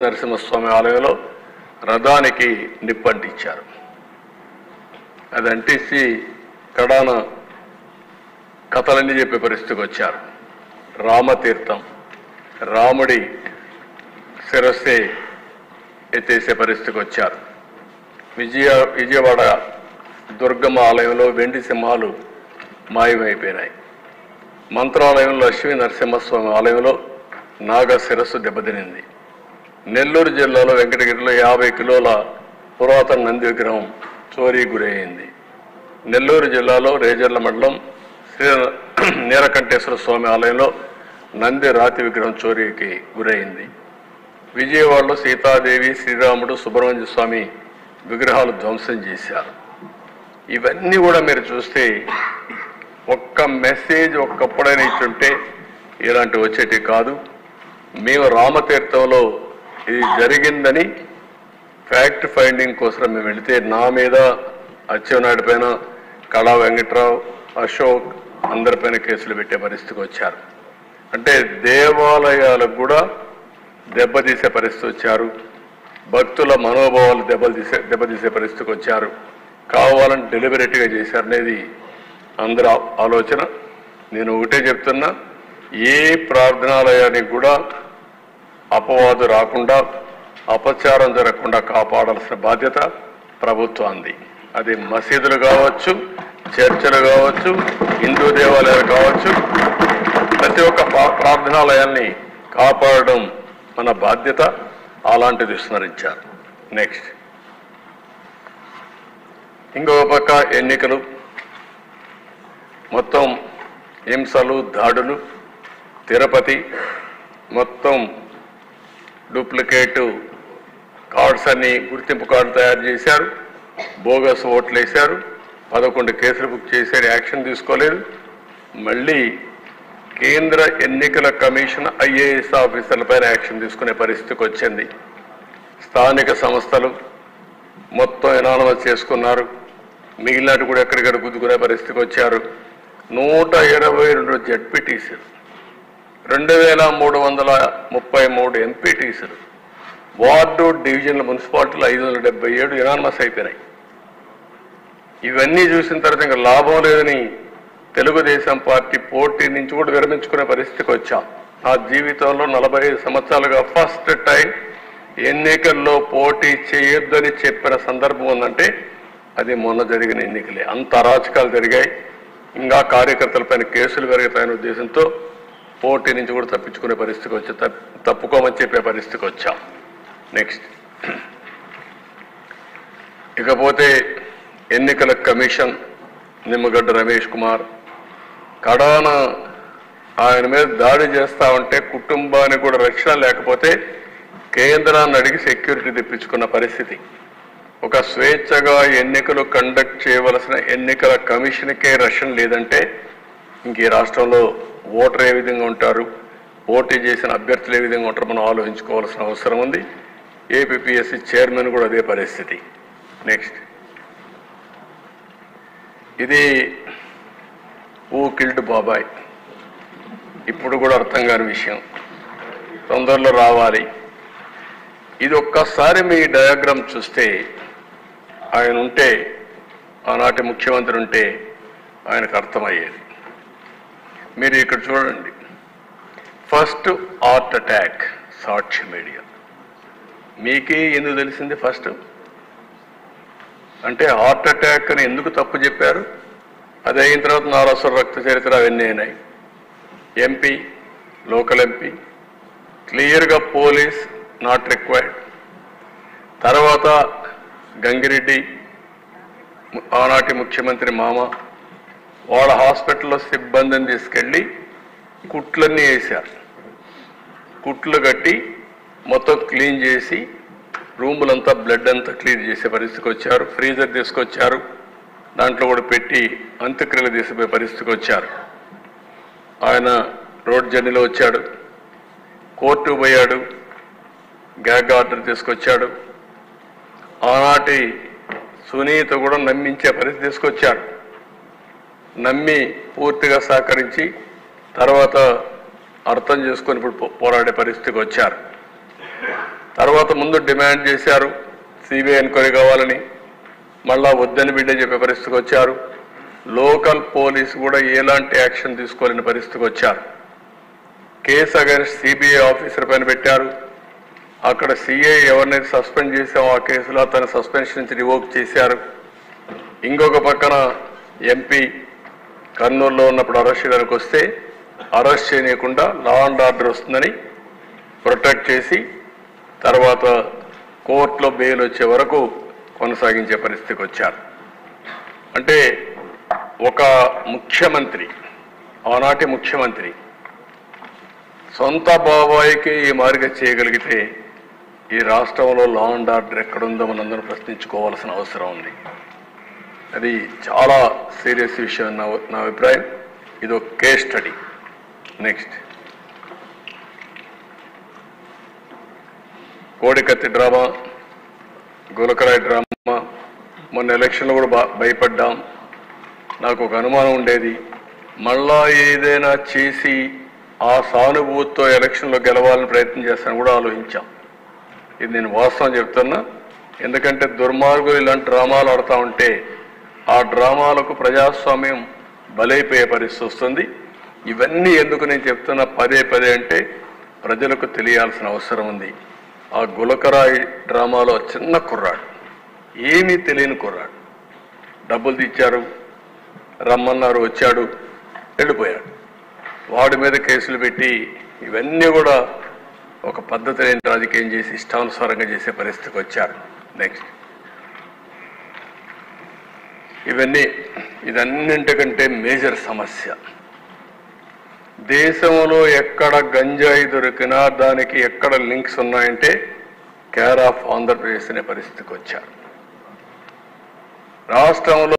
నరసింహస్వామి ఆలయంలో రథానికి నిప్పంటించారు. అది అంటించి కడాన కథలన్నీ చెప్పే పరిస్థితికి వచ్చారు. రామతీర్థం, రాముడి శిరస్సే ఎత్తేసే పరిస్థితికి వచ్చారు. విజయవాడ దుర్గమ్మ ఆలయంలో వెండి సింహాలు మాయమైపోయినాయి. మంత్రాలయంలో లక్ష్మీ నరసింహస్వామి ఆలయంలో నాగ శిరస్సు దెబ్బతినింది. నెల్లూరు జిల్లాలో వెంకటగిరిలో 50 కిలోల పురాతన నంది విగ్రహం చోరీ గురైంది. నెల్లూరు జిల్లాలో రేజర్ల మండలం శ్రీ నీలకంఠేశ్వర స్వామి ఆలయంలో నంది రాతి విగ్రహం చోరీకి గురైంది. విజయవాడలో సీతాదేవి, శ్రీరాముడు, సుబ్రహ్మణ్య స్వామి విగ్రహాలు ధ్వంసం చేశారు. ఇవన్నీ కూడా మీరు చూస్తే ఒక్క మెసేజ్ ఒక్కప్పుడైనా ఇచ్చుంటే ఇలాంటివి వచ్చేటి కాదు. మేము రామతీర్థంలో ఇది జరిగిందని ఫ్యాక్ట్ ఫైండింగ్ కోసం మేము వెళితే నా మీద అచ్చెన్నాయుడు పైన, కళా వెంకట్రావు, అశోక్ అందరిపైన కేసులు పెట్టే పరిస్థితికి వచ్చారు. అంటే దేవాలయాలకు కూడా దెబ్బతీసే పరిస్థితి వచ్చారు. భక్తుల మనోభావాలు దెబ్బతీసే పరిస్థితికి వచ్చారు. కావాలని డెలిబరేట్గా చేశారనేది అందరి ఆలోచన. నేను ఒకటే చెప్తున్నా, ఏ ప్రార్థనాలయానికి కూడా అపవాదు రాకుండా, అపచారం జరగకుండా కాపాడాల్సిన బాధ్యత ప్రభుత్వాన్ని. అది మసీదులు కావచ్చు, చర్చలు కావచ్చు, హిందూ దేవాలయాలు కావచ్చు, ప్రతి ఒక్క ప్రార్థనాలయాల్ని కాపాడడం మన బాధ్యత. అలాంటిది విస్మరించారు. నెక్స్ట్ ఇంకొక పక్క ఎన్నికలు, మొత్తం హింసలు, దాడులు, తిరుపతి మొత్తం డూప్లికేటు కార్డ్స్ అన్ని గుర్తింపు కార్డు తయారు చేశారు, బోగస్ ఓట్లు వేశారు, 11 కేసులు బుక్ చేశారు, యాక్షన్ తీసుకోలేదు. మళ్ళీ కేంద్ర ఎన్నికల కమిషన్ IAS ఆఫీసర్లపైన యాక్షన్ తీసుకునే పరిస్థితికి వచ్చింది. స్థానిక సంస్థలు మొత్తం ఎనానమస్ చేసుకున్నారు. మిగిలినట్టు కూడా ఎక్కడిక్కడ గుద్దుకునే పరిస్థితికి వచ్చారు. 122 జడ్పీటీసీలు, 2333 ఎంపీటీసీలు, వార్డు డివిజన్ల మున్సిపాలిటీలు 577 ఎనానమస్ అయిపోయినాయి. ఇవన్నీ చూసిన తర్వాత ఇంకా లాభం లేదని తెలుగుదేశం పార్టీ పోటీ నుంచి కూడా విరమించుకునే పరిస్థితికి వచ్చాం. నా జీవితంలో 45 సంవత్సరాలుగా ఫస్ట్ టైం ఎన్నికల్లో పోటీ చేయొద్దని చెప్పిన సందర్భం ఉందంటే అది మొన్న జరిగిన ఎన్నికలే. అంత అరాచకాలు జరిగాయి. ఇంకా కార్యకర్తలపైన కేసులు పెరుగుతాయనే ఉద్దేశంతో పోటీ నుంచి కూడా తప్పించుకునే పరిస్థితికి వచ్చి తప్పుకోమని చెప్పే పరిస్థితికి వచ్చాం. నెక్స్ట్ ఇకపోతే ఎన్నికల కమిషన్, నిమ్మగడ్డ రమేష్ కుమార్ కడాన ఆయన మీద దాడి చేస్తా ఉంటే కుటుంబానికి కూడా రక్షణ లేకపోతే కేంద్రాన్ని అడిగి సెక్యూరిటీ తెప్పించుకున్న పరిస్థితి. ఒక స్వేచ్ఛగా ఎన్నికలు కండక్ట్ చేయవలసిన ఎన్నికల కమిషన్కే రక్షణ లేదంటే ఇంక ఈ రాష్ట్రంలో ఓటర్ ఏ విధంగా ఉంటారు, పోటీ చేసిన అభ్యర్థులు ఏ విధంగా ఉంటారు మనం ఆలోచించుకోవాల్సిన అవసరం ఉంది. ఏపీపీఎస్సీ చైర్మన్ కూడా అదే పరిస్థితి. నెక్స్ట్ ఇది హూ కిల్డ్ బాబాయ్, ఇప్పుడు కూడా అర్థం కాని విషయం, తొందరలో రావాలి. ఇది ఒక్కసారి మీ డయాగ్రామ్ చూస్తే ఆయన ఉంటే, ఆనాటి ముఖ్యమంత్రి ఉంటే ఆయనకు అర్థమయ్యేది. మీరు ఇక్కడ చూడండి, ఫస్ట్ హార్ట్ అటాక్ సాక్షి మీడియా. మీకే ఎందుకు తెలిసింది ఫస్ట్? అంటే హార్ట్ అటాక్ అని ఎందుకు తప్పు చెప్పారు? అది అయిన తర్వాత నారాసుర రక్త చరిత్ర అవన్నీ అయినాయి. ఎంపీ, లోకల్ ఎంపీ, క్లియర్గా పోలీస్ నాట్ రిక్వైర్డ్. తర్వాత గంగిరెడ్డి, ఆనాటి ముఖ్యమంత్రి మామ, వాళ్ళ హాస్పిటల్లో సిబ్బందిని తీసుకెళ్ళి కుట్లన్నీ వేశారు. కుట్లు కట్టి మొత్తం క్లీన్ చేసి రూములంతా బ్లడ్ అంతా క్లీన్ చేసే పరిస్థితికి వచ్చారు. ఫ్రీజర్ తీసుకొచ్చారు, దాంట్లో కూడా పెట్టి అంత్యక్రియలు తీసిపోయే పరిస్థితికి వచ్చారు. ఆయన రోడ్ జర్నీలో వచ్చాడు, కోర్టు పోయాడు, గ్యాగ్ ఆర్డర్ తీసుకొచ్చాడు. ఆనాటి సునీత కూడా నమ్మించే పరిస్థితి తీసుకొచ్చాడు. నమ్మి పూర్తిగా సహకరించి తర్వాత అర్థం చేసుకొని ఇప్పుడు పోరాడే పరిస్థితికి వచ్చారు. తర్వాత ముందు డిమాండ్ చేశారు సిబిఐ ఎంక్వైరీ కావాలని, మళ్ళా వద్దని బిడ్డ చెప్పే పరిస్థితికి వచ్చారు. లోకల్ పోలీసు కూడా ఎలాంటి యాక్షన్ తీసుకోలేని పరిస్థితికి వచ్చారు. కేసు అగైన్స్ సిబిఐ ఆఫీసర్ పైన పెట్టారు. అక్కడ సిఐ ఎవరినైతే సస్పెండ్ చేశామో ఆ కేసులో తన సస్పెన్షన్ నుంచి రివోక్ చేశారు. ఇంకొక పక్కన ఎంపీ కర్నూలులో ఉన్నప్పుడు అరెస్ట్ చేయడానికి వస్తే అరెస్ట్ చేయకుండా లా అండ్ ఆర్డర్ వస్తుందని ప్రొటెక్ట్ చేసి తర్వాత కోర్టులో బెయిల్ వచ్చే వరకు కొనసాగించే పరిస్థితికి వచ్చారు. అంటే ఒక ముఖ్యమంత్రి, ఆనాటి ముఖ్యమంత్రి సొంత బాబాయికి ఈ మార్గం చేయగలిగితే ఈ రాష్ట్రంలో లా అండ్ ఆర్డర్ ఎక్కడుందో మనందరం ప్రశ్నించుకోవాల్సిన అవసరం ఉంది. అది చాలా సీరియస్ విషయం నా అభిప్రాయం. ఇది ఒక కేస్ స్టడీ. నెక్స్ట్, కోడికత్తి డ్రామా, గులకరాయి డ్రామా. మొన్న ఎలక్షన్లో కూడా భయపడ్డాం. నాకు ఒక అనుమానం ఉండేది, మళ్ళా ఏదైనా చేసి ఆ సానుభూతితో ఎలక్షన్లో గెలవాలని ప్రయత్నం చేస్తాను కూడా ఆలోచించాం. ఇది నేను వాస్తవం చెప్తున్నా. ఎందుకంటే దుర్మార్గులు ఇలాంటి డ్రామాలు ఆడుతూ ఉంటే ఆ డ్రామాలకు ప్రజాస్వామ్యం బలైపోయే పరిస్థితి వస్తుంది. ఇవన్నీ ఎందుకు నేను చెప్తున్నా పదే పదే అంటే ప్రజలకు తెలియాల్సిన అవసరం ఉంది. ఆ గులకరాయి డ్రామాలో చిన్న కుర్రాడు, ఏమీ తెలియని కుర్రాడు, డబ్బులు తెచ్చారు, రమ్మన్నారు, వచ్చాడు, వెళ్ళిపోయాడు. వాడి మీద కేసులు పెట్టి ఇవన్నీ కూడా ఒక పద్ధతి లేని రాజకీయం చేసి ఇష్టానుసారంగా చేసే పరిస్థితికి వచ్చారు. నెక్స్ట్, ఇదన్నింటికంటే మేజర్ సమస్య. దేశంలో ఎక్కడ గంజాయి దొరికినా దానికి ఎక్కడ లింక్స్ ఉన్నాయంటే కేర్ ఆఫ్ ఆంధ్రప్రదేశ్ అనే పరిస్థితికి వచ్చారు. రాష్ట్రంలో